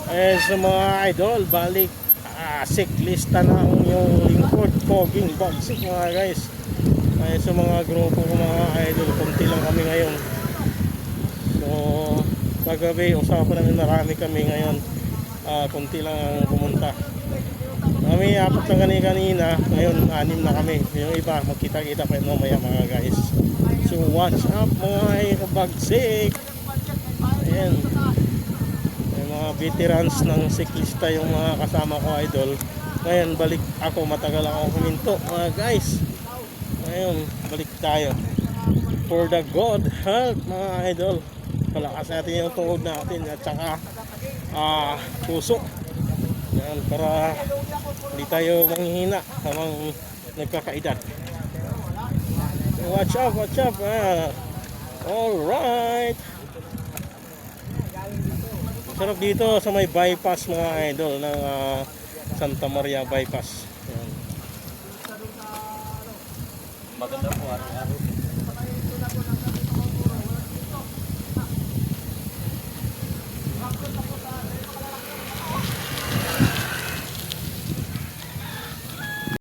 Sa mga idol, balik siklista na ang yung lingkod, Poging Bagsik mga guys. Sa mga grupo ko mga idol, konti lang kami ngayon. So kagabi usapan namin, marami kami ngayon, konti lang ang pumunta. Kami apat lang kanina, ngayon 6 na kami. Yung iba magkita-kita pa mamaya mga guys. So what's up mga Bagsik? Ayan, mga veterans ng siklista yung mga kasama ko idol. Ngayon balik ako, matagal ako huminto mga guys. Ngayon balik tayo for the good health mga idol. Palakas natin yung tuhod natin at saka puso. Yan, para hindi tayo manghihina habang nagkakaedad. So, watch up alright. Sarap dito sa may bypass mga idol ng Santa Maria bypass. Ayan. Maganda po araw-araw.